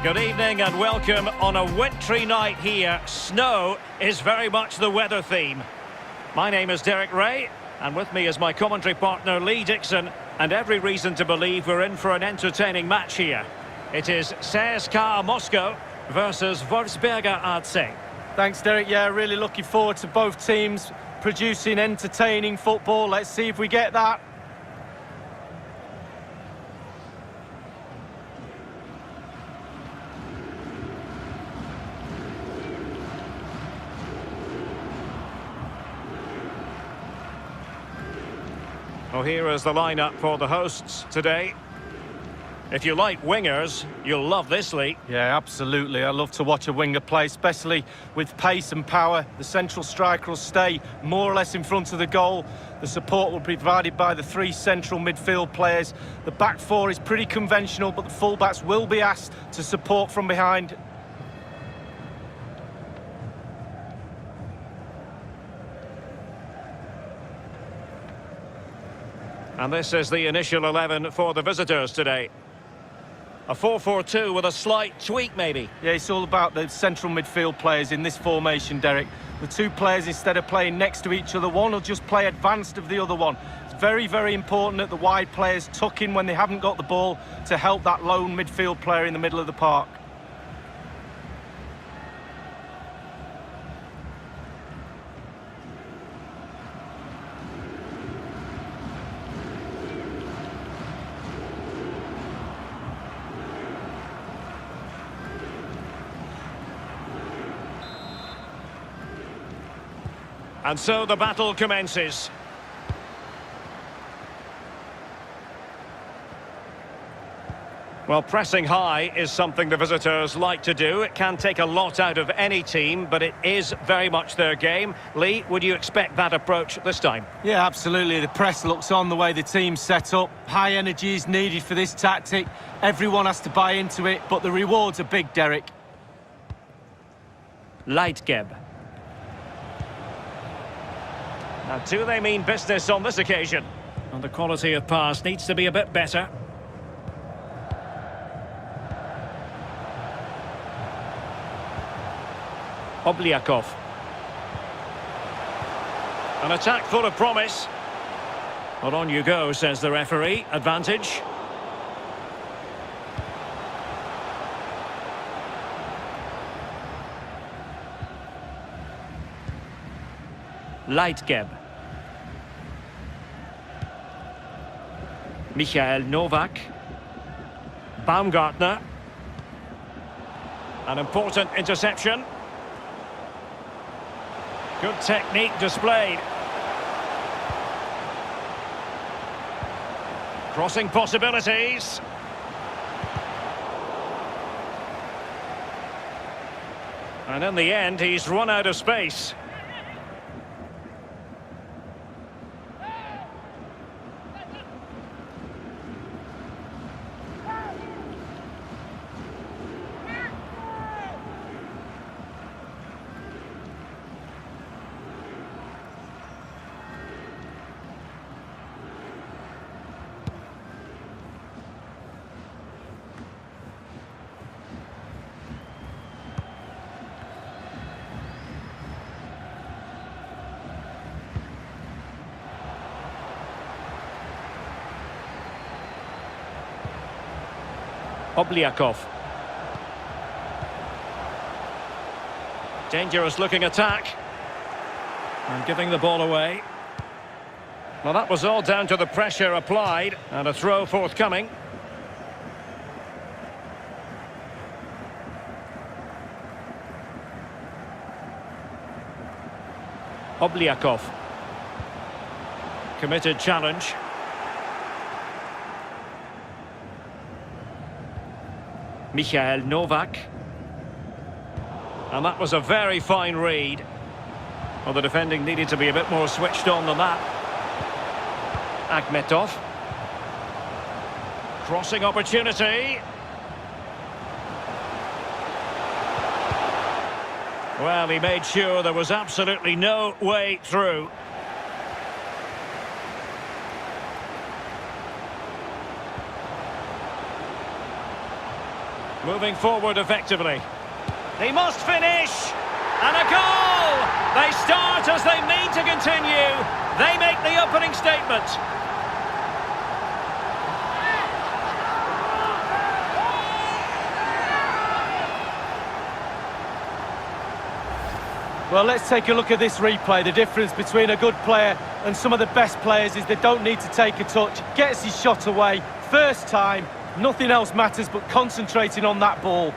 Good evening and welcome on a wintry night here. Snow is very much the weather theme. My name is Derek Ray, and with me is my commentary partner Lee Dixon, and every reason to believe we're in for an entertaining match here. It is CSKA Moscow versus Wolfsberg AC. Thanks, Derek. Yeah, really looking forward to both teams producing entertaining football. Let's see if we get that. Well, here is the lineup for the hosts today. If you like wingers, you'll love this, Lee. Yeah, absolutely. I love to watch a winger play, especially with pace and power. The central striker will stay more or less in front of the goal. The support will be provided by the three central midfield players. The back four is pretty conventional, but the fullbacks will be asked to support from behind. And this is the initial 11 for the visitors today. A 4-4-2 with a slight tweak, maybe. Yeah, it's all about the central midfield players in this formation, Derek. The two players, instead of playing next to each other, one will just play advanced of the other one. It's very, very important that the wide players tuck in when they haven't got the ball to help that lone midfield player in the middle of the park. And so the battle commences. Well, pressing high is something the visitors like to do. It can take a lot out of any team, but it is very much their game. Lee, would you expect that approach this time? Yeah, absolutely. The press looks on the way the team's set up. High energy is needed for this tactic. Everyone has to buy into it, but the rewards are big, Derek. Liege. Now, do they mean business on this occasion? And the quality of pass needs to be a bit better. Obliakov. An attack full of promise. Well, on you go, says the referee. Advantage. Liege. Michael Novak. Baumgartner. An important interception. Good technique displayed. Crossing possibilities. And in the end, he's run out of space. Obliakov. Dangerous looking attack. And giving the ball away. Well, that was all down to the pressure applied, and a throw forthcoming. Obliakov. Committed challenge. Michael Novak. And that was a very fine read. Well, the defending needed to be a bit more switched on than that. Akhmetov. Crossing opportunity. Well, he made sure there was absolutely no way through. Moving forward effectively. He must finish! And a goal! They start as they mean to continue. They make the opening statement. Well, let's take a look at this replay. The difference between a good player and some of the best players is they don't need to take a touch. Gets his shot away. First time, nothing else matters but concentrating on that ball.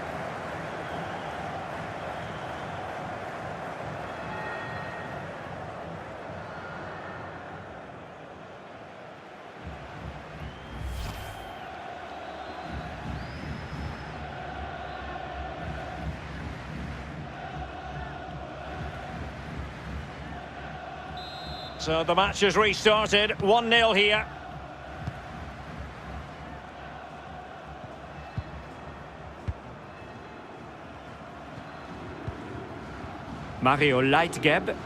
So the match has restarted, 1-0 here. Mario Leitgeb.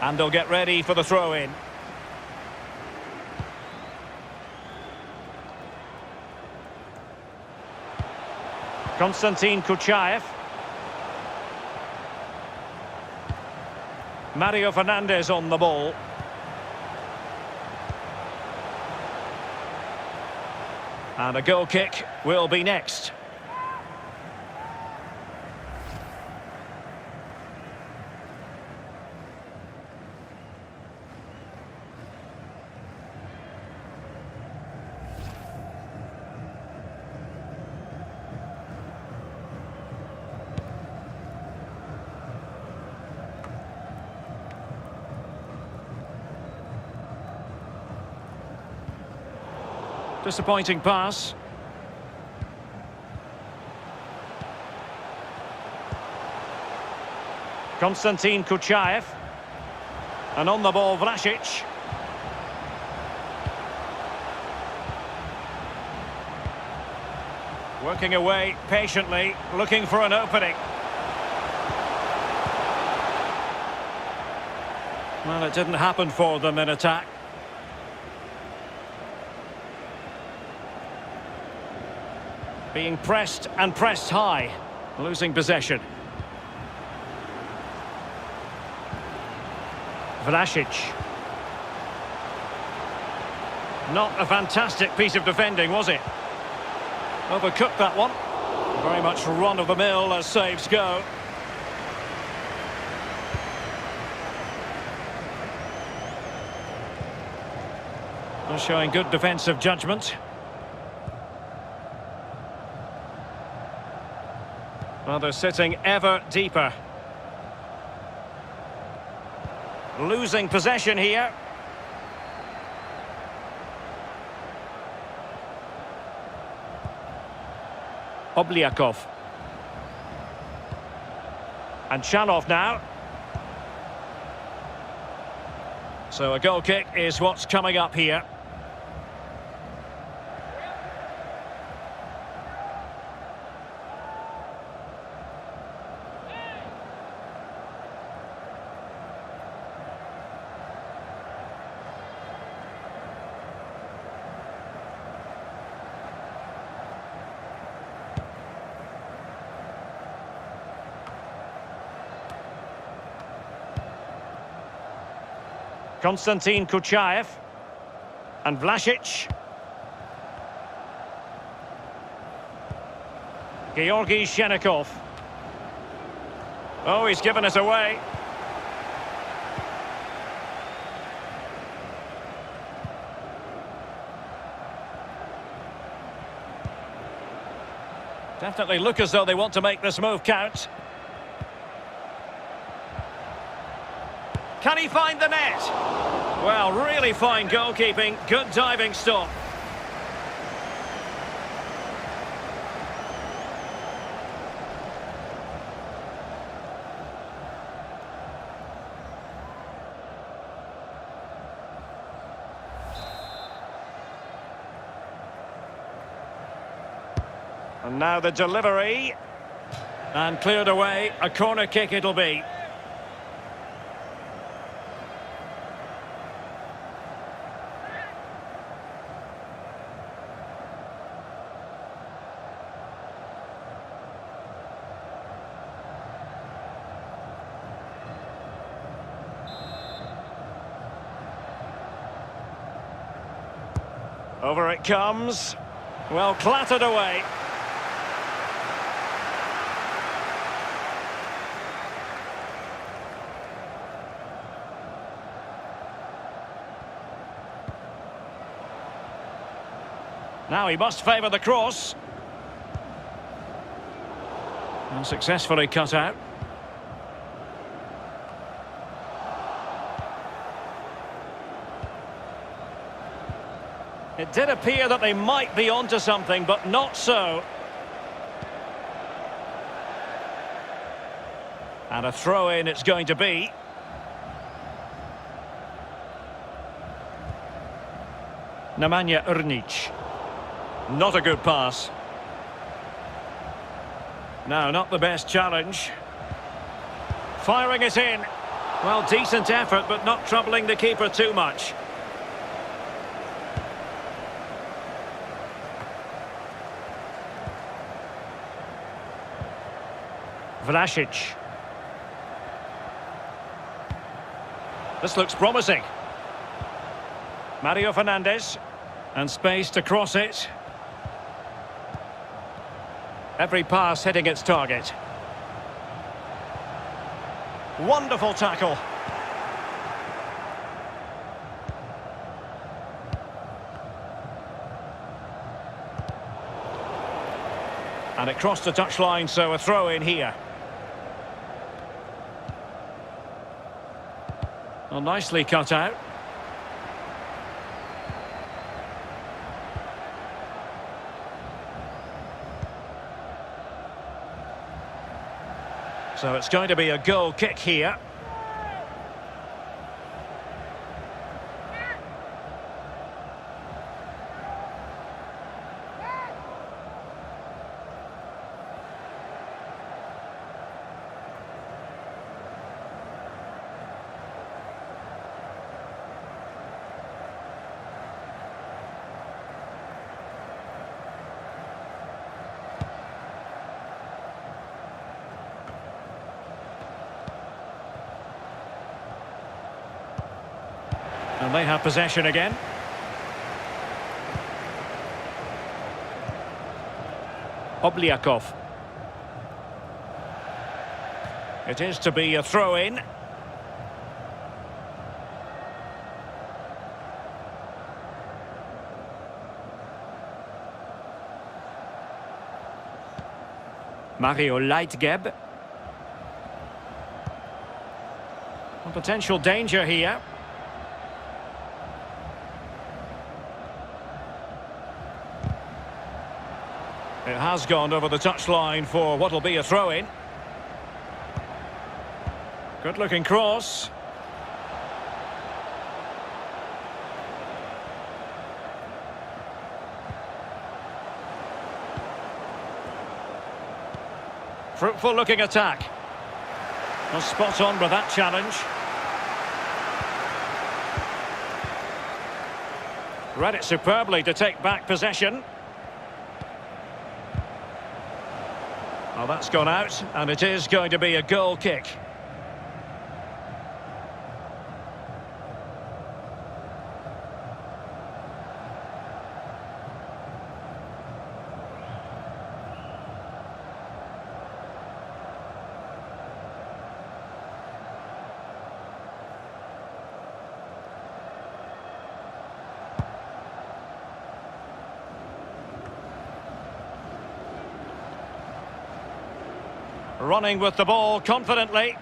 And they'll get ready for the throw-in. Konstantin Kuchaev. Mario Fernandes on the ball. And a goal kick will be next. Disappointing pass. Konstantin Kuchaev. And on the ball, Vlasic. Working away patiently, looking for an opening. Well, it didn't happen for them in attack. Being pressed and pressed high, losing possession. Vlasic. Not a fantastic piece of defending, was it? Overcooked that one. Very much run-of-the-mill as saves go. They're showing good defensive judgment. Well, they're sitting ever deeper. Losing possession here. Obliakov. And Shalov now. So a goal kick is what's coming up here. Konstantin Kuchaev and Vlasic. Georgi Shenikov. Oh, he's given us away. Definitely look as though they want to make this move count. Can he find the net? Well, really fine goalkeeping, good diving stop. And now the delivery. And cleared away, a corner kick it'll be. Over it comes. Well, clattered away. Now he must favour the cross. And successfully cut out. It did appear that they might be onto something, but not so. And a throw-in it's going to be. Nemanja Urnic. Not a good pass. No, not the best challenge. Firing it in. Well, decent effort, but not troubling the keeper too much. Vlasic. This looks promising. Mario Fernandes. And space to cross it. Every pass hitting its target. Wonderful tackle. And it crossed the touchline, so a throw in here. Well, nicely cut out. So it's going to be a goal kick here. And they have possession again. Obliakov. It is to be a throw-in. Mario Leitgeb. Potential danger here. It has gone over the touchline for what will be a throw-in. Good-looking cross. Fruitful-looking attack. Well, spot on with that challenge. Read it superbly to take back possession. Well, that's gone out, and it is going to be a goal kick. Running with the ball confidently.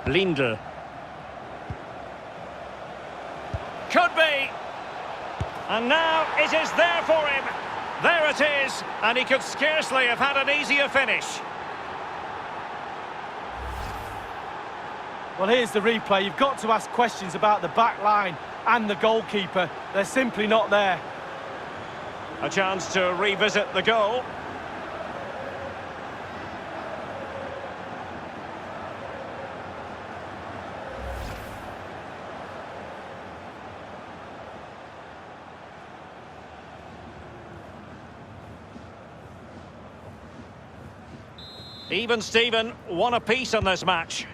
Lindl. Could be. And now it is there for him. There it is. And he could scarcely have had an easier finish. Well, here's the replay. You've got to ask questions about the back line and the goalkeeper. They're simply not there. A chance to revisit the goal. Even Steven, one apiece in this match.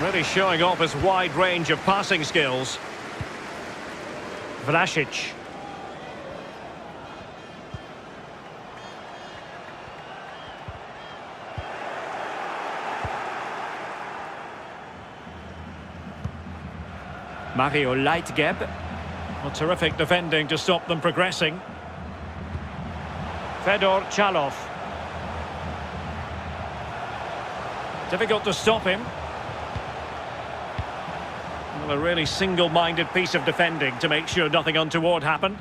Really showing off his wide range of passing skills. Vlasic. Mario Leitgeb. Well, terrific defending to stop them progressing. Fedor Chalov. Difficult to stop him. Well, a really single-minded piece of defending to make sure nothing untoward happened.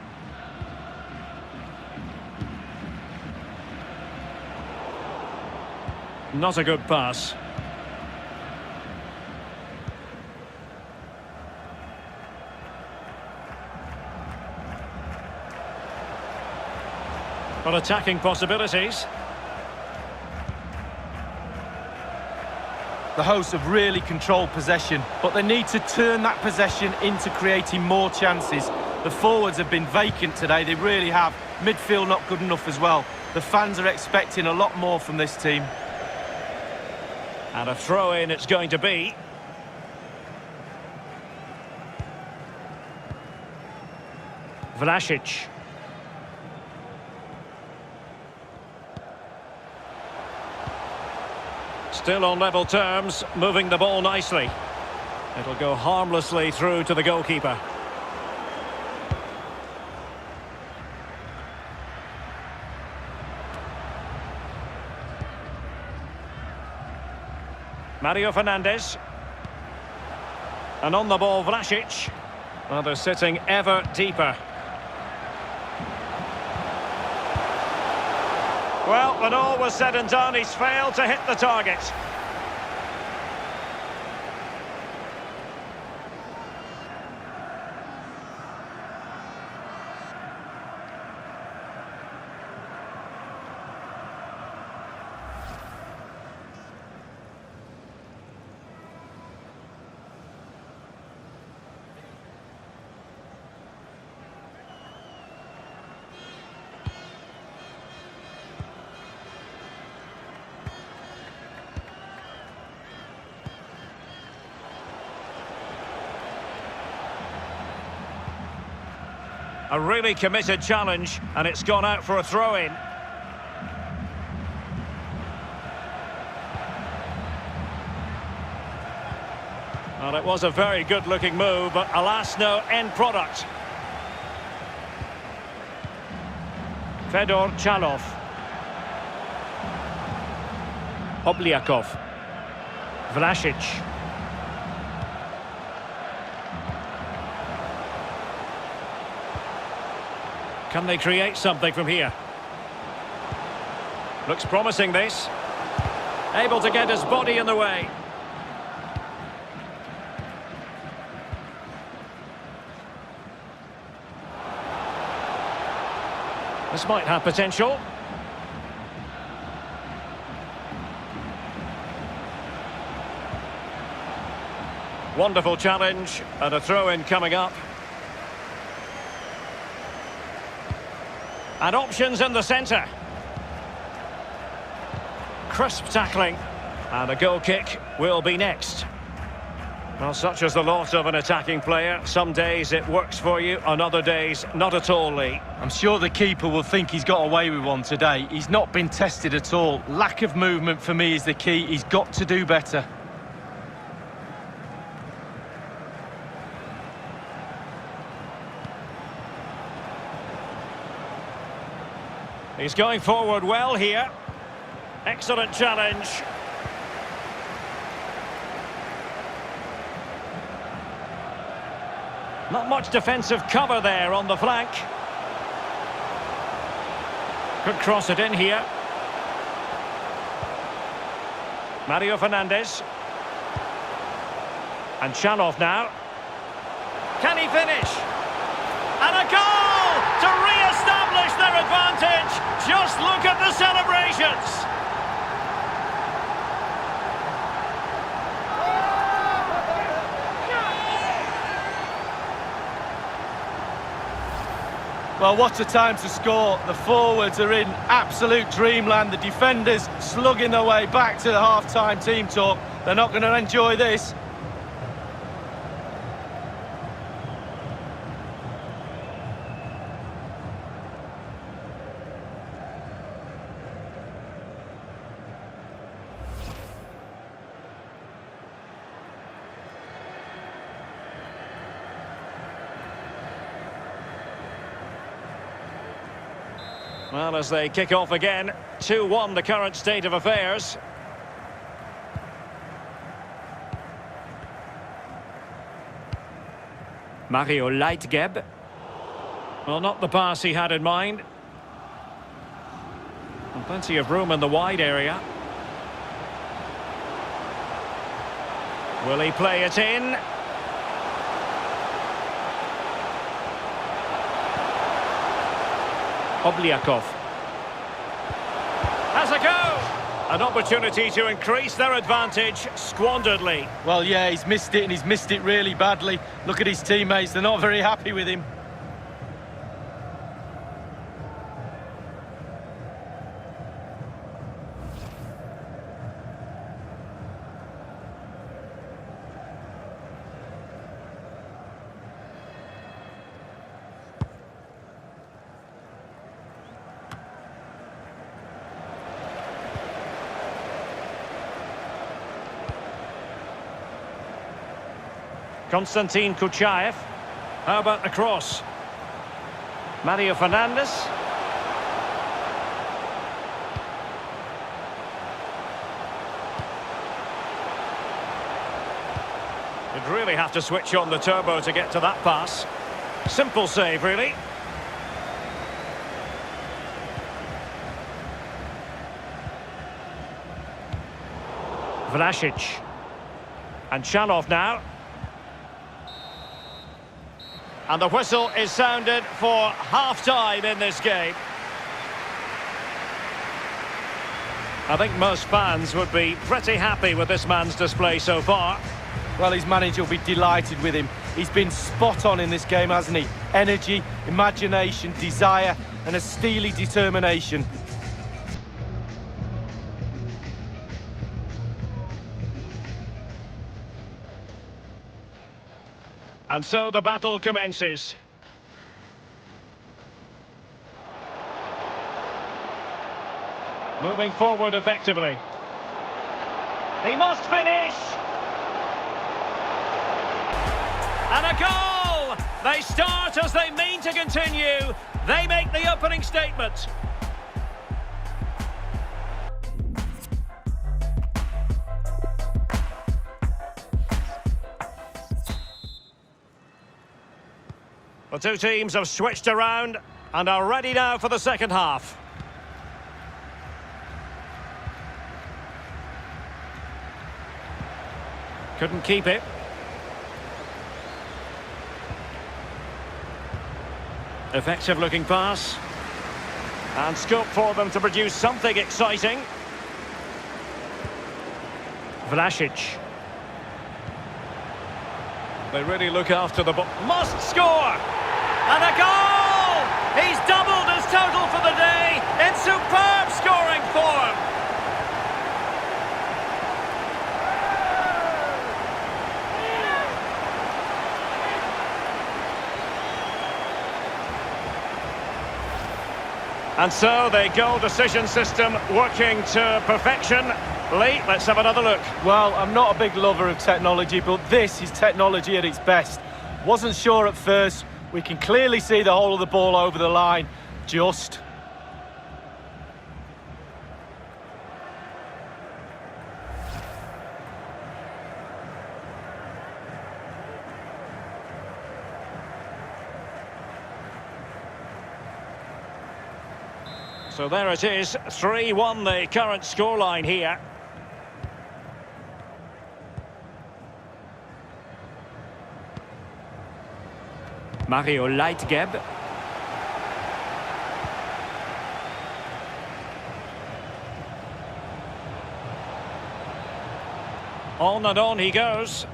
Not a good pass. But attacking possibilities. The hosts have really controlled possession, but they need to turn that possession into creating more chances. The forwards have been vacant today, they really have. Midfield not good enough as well. The fans are expecting a lot more from this team. And a throw-in it's going to be. Vlasic. Still on level terms, moving the ball nicely. It'll go harmlessly through to the goalkeeper. Mario Fernandes. And on the ball, Vlasic. Well, they're sitting ever deeper. Well, when all was said and done, he's failed to hit the target. A really committed challenge, and it's gone out for a throw-in. Well, it was a very good-looking move, but alas, no end product. Fedor Chalov. Obliakov. Vlasic. Can they create something from here? Looks promising, this. Able to get his body in the way. This might have potential. Wonderful challenge, and a throw-in coming up. And options in the centre. Crisp tackling. And a goal kick will be next. Well, such is the lot of an attacking player. Some days it works for you, on other days not at all, Lee. I'm sure the keeper will think he's got away with one today. He's not been tested at all. Lack of movement for me is the key. He's got to do better. He's going forward well here. Excellent challenge. Not much defensive cover there on the flank. Could cross it in here. Mario Fernandes. And Chalov now. Can he finish? And a goal to re-establish their advantage. Just look at the celebrations. Well, what a time to score. The forwards are in absolute dreamland. The defenders slugging their way back to the half-time team talk. They're not going to enjoy this. Well, as they kick off again, 2-1 the current state of affairs. Mario Leitgeb. Well, not the pass he had in mind. And plenty of room in the wide area. Will he play it in? Obliakov. Has a go! An opportunity to increase their advantage, squanderedly. Well, yeah, he's missed it, and he's missed it really badly. Look at his teammates, they're not very happy with him. Konstantin Kuchaev. How about the cross? Mario Fernandes. You'd really have to switch on the turbo to get to that pass. Simple save, really. Vlasic. And Shalov now. And the whistle is sounded for half-time in this game. I think most fans would be pretty happy with this man's display so far. Well, his manager will be delighted with him. He's been spot on in this game, hasn't he? Energy, imagination, desire, and a steely determination. And so the battle commences. Moving forward effectively. He must finish! And a goal! They start as they mean to continue. They make the opening statement. The two teams have switched around and are ready now for the second half. Couldn't keep it. Effective looking pass. And scope for them to produce something exciting. Vlasic. They really look after the ball. Must score! And a goal! He's doubled his total for the day in superb scoring form. And so the goal decision system working to perfection. Lee, let's have another look. Well, I'm not a big lover of technology, but this is technology at its best. Wasn't sure at first. We can clearly see the whole of the ball over the line. Just. So there it is, 3-1 the current scoreline here. Mario Leitgeb. On and on he goes.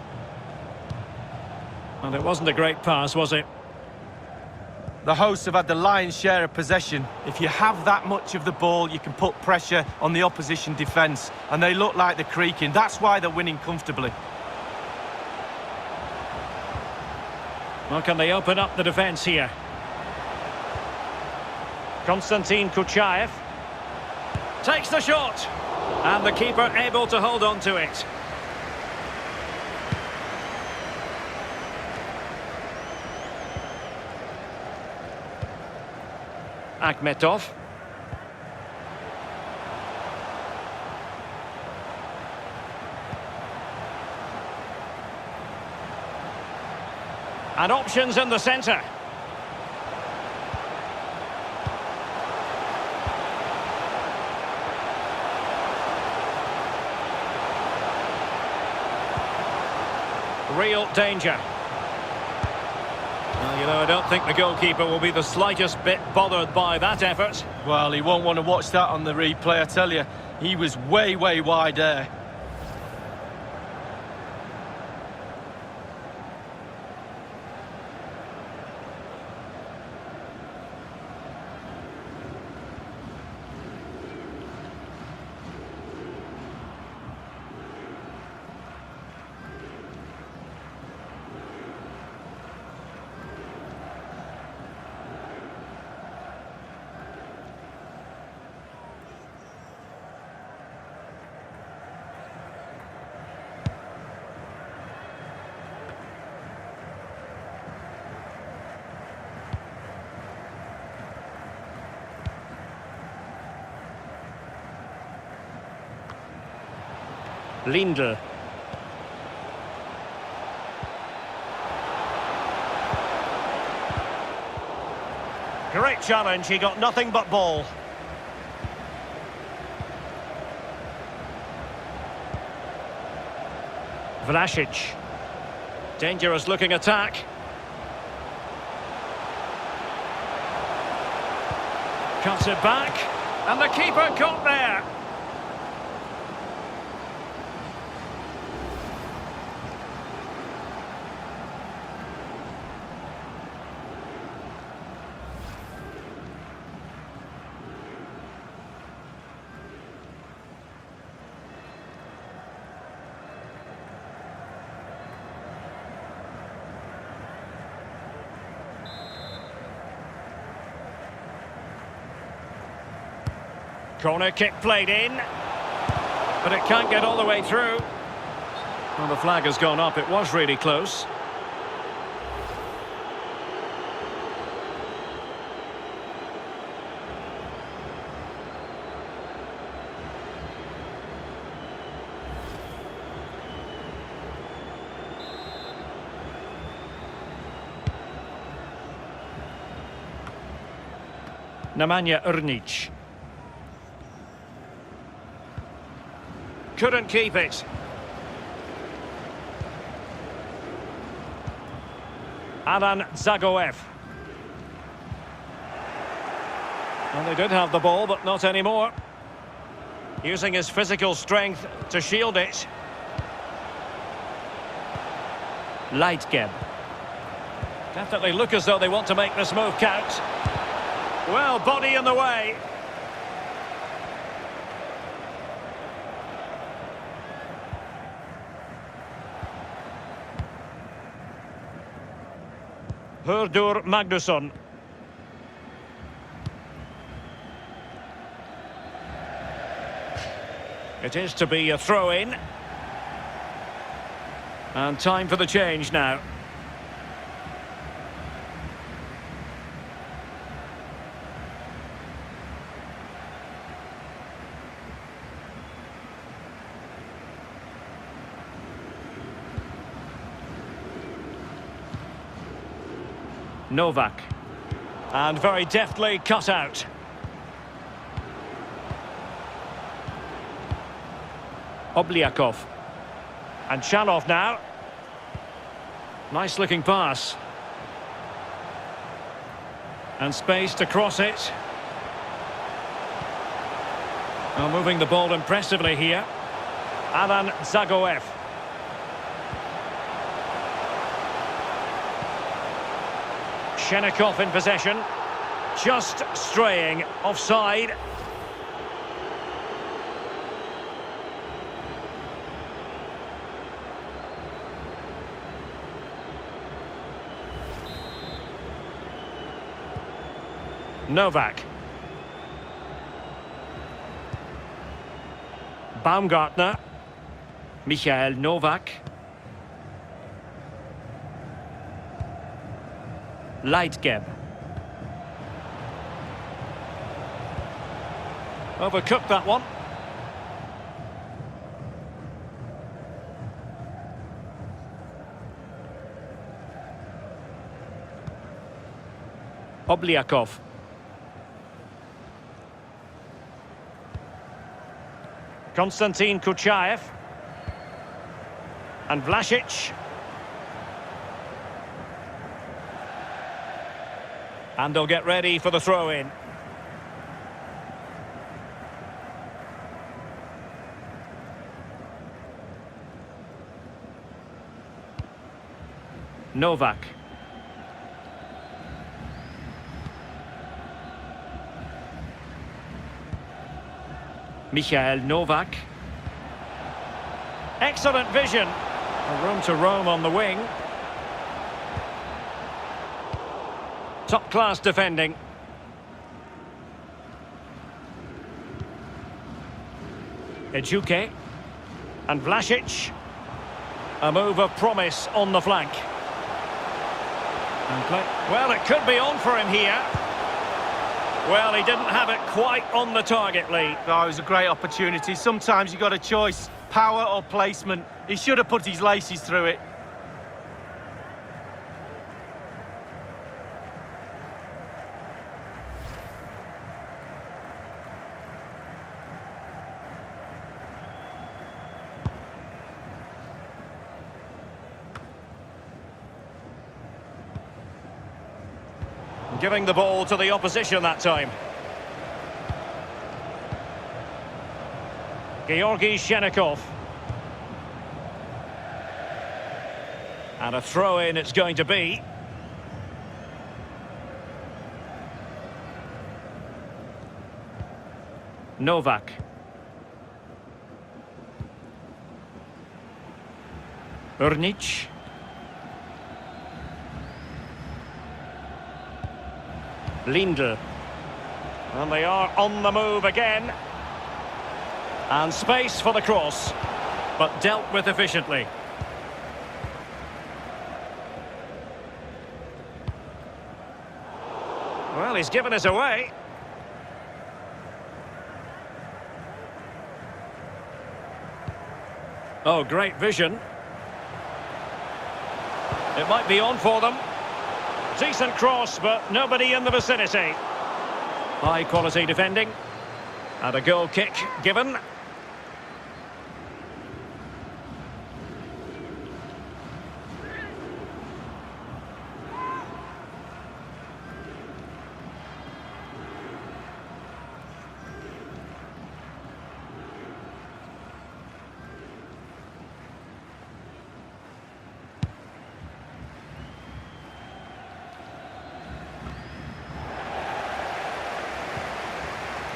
And it wasn't a great pass, was it? The hosts have had the lion's share of possession. If you have that much of the ball, you can put pressure on the opposition defence. And they look like they're creaking. That's why they're winning comfortably. Well, can they open up the defence here? Konstantin Kuchaev takes the shot. And the keeper able to hold on to it. Akhmetov. And options in the centre. Real danger. Well, I don't think the goalkeeper will be the slightest bit bothered by that effort. Well, he won't want to watch that on the replay, I tell you. He was way wide there. Lindl. Great challenge, he got nothing but ball. Vlasic. Dangerous looking attack. Cuts it back, and the keeper got there. Corner kick played in, but it can't get all the way through. Well, the flag has gone up. It was really close. Nemanja Urnic. Couldn't keep it. Alan Zagoev. Well, they did have the ball, but not anymore. Using his physical strength to shield it. Liege. Definitely look as though they want to make this move count. Well, body in the way. Hurdur Magnusson. It is to be a throw-in. And time for the change now. Novak. And very deftly cut out. Obliakov. And Shalov now. Nice looking pass. And space to cross it. Well, moving the ball impressively here. Alan Zagoev. Shenikov in possession, just straying offside. Novak. Baumgartner. Michael Novak. Liege. Overcooked that one. Obliakov. Konstantin Kuchaev. And Vlasic. And they'll get ready for the throw-in. Novak. Michael Novak. Excellent vision. A room to roam on the wing. Top-class defending. Ejuke. And Vlasic. A move of promise on the flank. And play. Well, it could be on for him here. Well, he didn't have it quite on the target, Lee. Oh, it was a great opportunity. Sometimes you've got a choice, power or placement. He should have put his laces through it. Giving the ball to the opposition that time. Georgi Shenikov. And a throw-in it's going to be. Novak. Urnic. Lindl. And they are on the move again. And space for the cross, but dealt with efficiently. Well, he's given us away. Oh, great vision. It might be on for them. Decent cross, but nobody in the vicinity. High quality defending. And a goal kick given.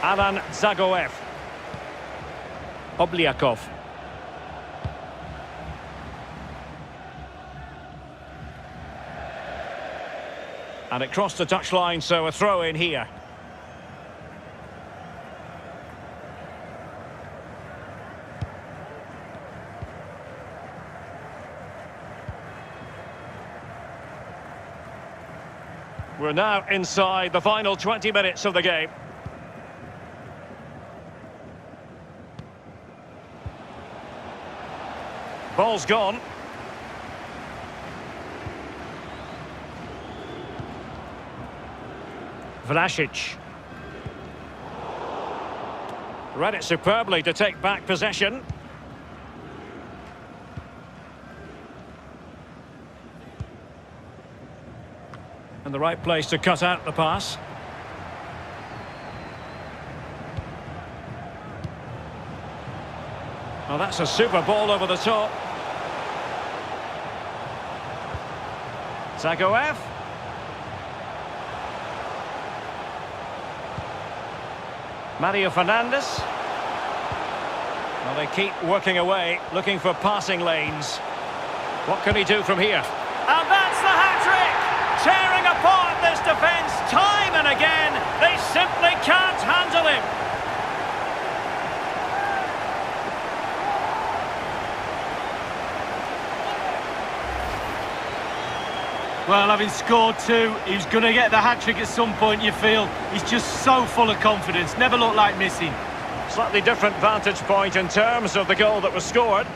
Alan Zagoev. Obliakov. And it crossed the touchline, so a throw in here. We're now inside the final 20 minutes of the game. Ball's gone. Vlasic. Read it superbly to take back possession. And the right place to cut out the pass. Oh, that's a super ball over the top. Zagoev. Mario Fernandes. Well, they keep working away, looking for passing lanes. What can he do from here? And that's the hat-trick! Tearing apart this defence time and again. They simply can't handle him. Well, having scored two, he's going to get the hat-trick at some point, you feel. He's just so full of confidence, never looked like missing. Slightly different vantage point in terms of the goal that was scored.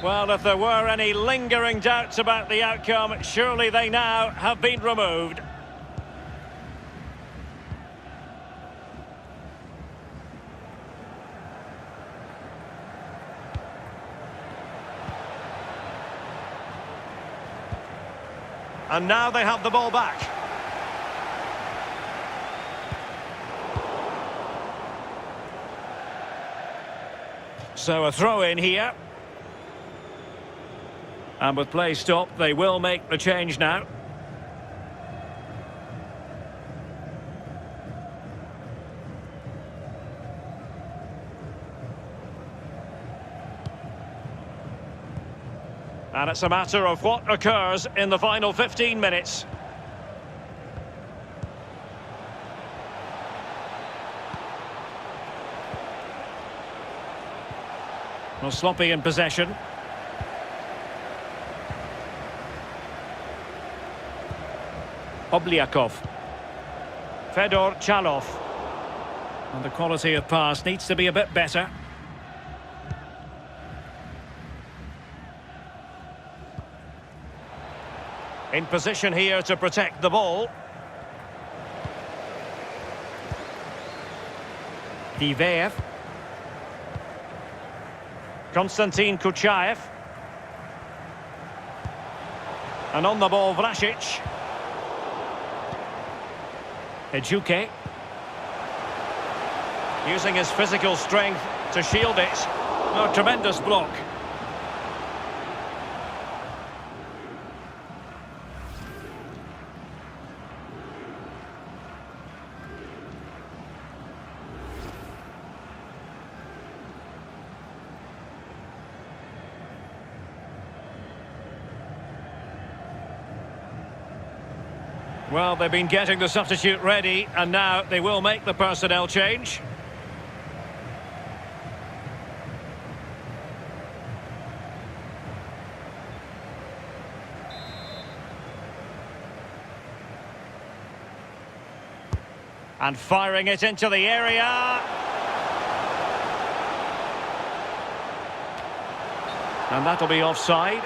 Well, if there were any lingering doubts about the outcome, surely they now have been removed. And now they have the ball back. So a throw in here. And with play stopped, they will make the change now. And it's a matter of what occurs in the final 15 minutes. Well, sloppy in possession. Obliakov. Fedor Chalov. And the quality of pass needs to be a bit better. In position here to protect the ball. Diveev. Konstantin Kuchaev. And on the ball, Vlasic. Ejuke. Using his physical strength to shield it. Oh, tremendous block. Well, they've been getting the substitute ready, and now they will make the personnel change. And firing it into the area. And that'll be offside.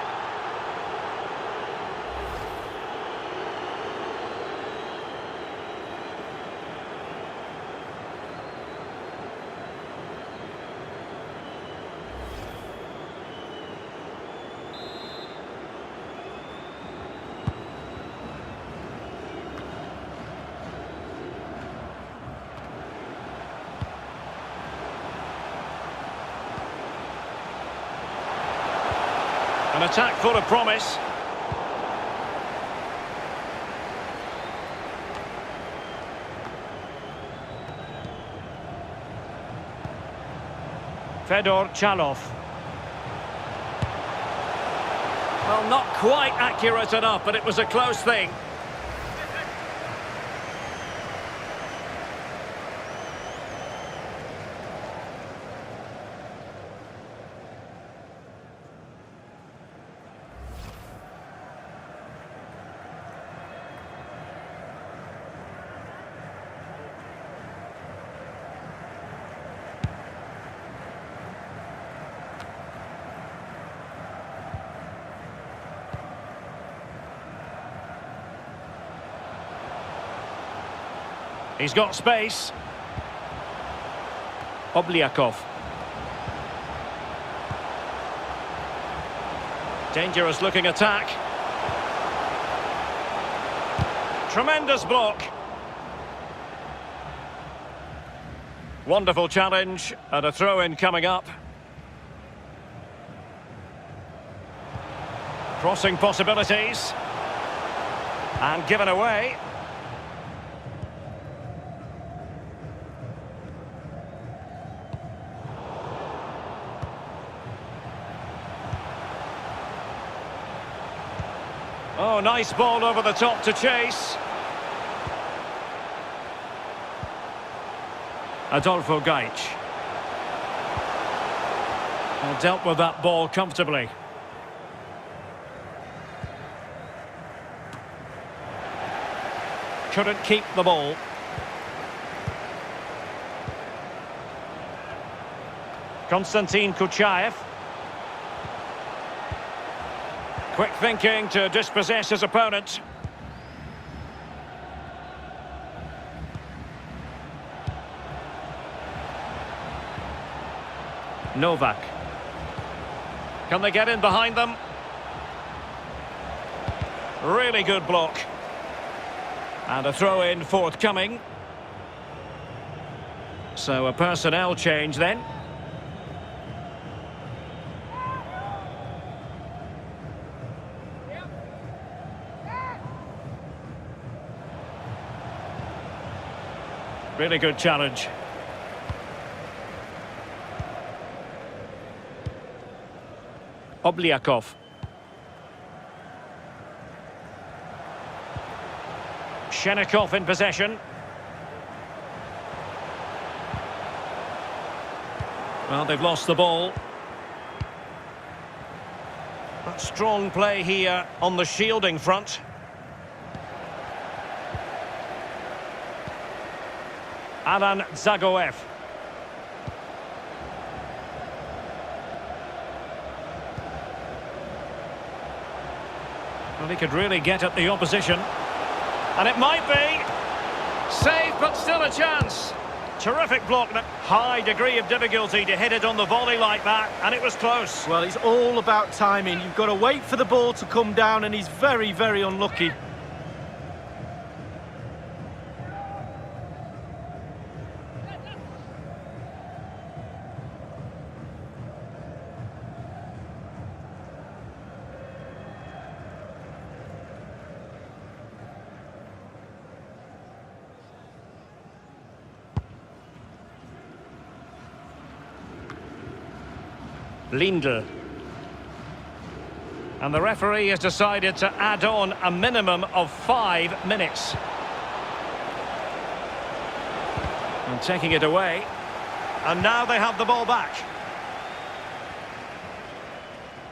An attack full of promise. Fedor Chalov. Well, not quite accurate enough, but it was a close thing. He's got space. Obliakov. Dangerous looking attack. Tremendous block. Wonderful challenge and a throw-in coming up. Crossing possibilities. And given away. Oh, nice ball over the top to chase. Adolfo Gaich. Well, dealt with that ball comfortably. Couldn't keep the ball. Konstantin Kuchaev. Quick thinking to dispossess his opponent. Novak. Can they get in behind them? Really good block. And a throw-in forthcoming. So a personnel change then. Really good challenge. Obliakov. Shenikov in possession. Well, they've lost the ball. But strong play here on the shielding front. Alan Zagoev. Well, he could really get at the opposition. And it might be. Save, but still a chance. Terrific block. High degree of difficulty to hit it on the volley like that, and it was close. Well, it's all about timing. You've got to wait for the ball to come down, and he's very, very unlucky. Lindl. And the referee has decided to add on a minimum of 5 minutes. And taking it away. And now they have the ball back.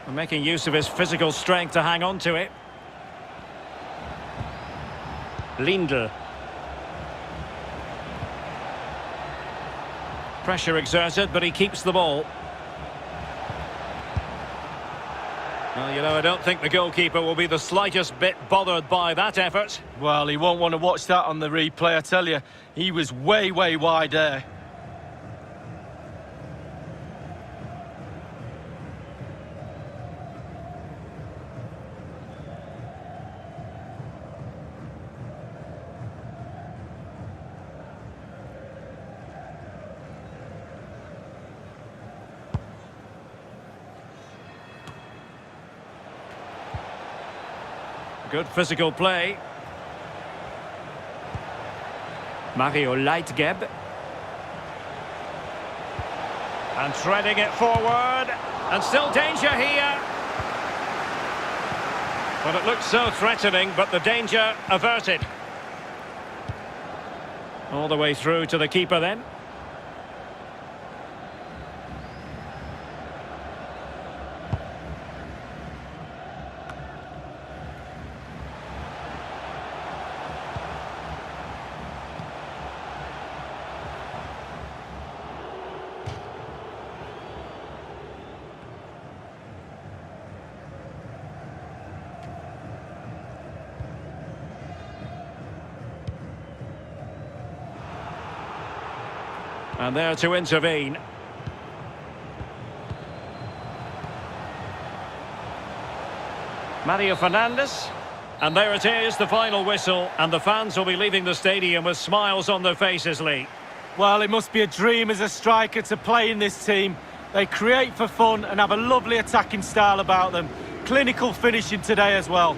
And making use of his physical strength to hang on to it. Lindl. Pressure exerted, but he keeps the ball. Well, you know, I don't think the goalkeeper will be the slightest bit bothered by that effort. Well, he won't want to watch that on the replay, I tell you. He was way, way wide there. Good physical play. Mario Leitgeb. And threading it forward. And still danger here. Well, it looked so threatening, but the danger averted. All the way through to the keeper then. And there to intervene. Mario Fernandes. And there it is, the final whistle. And the fans will be leaving the stadium with smiles on their faces, Lee. Well, it must be a dream as a striker to play in this team. They create for fun and have a lovely attacking style about them. Clinical finishing today as well.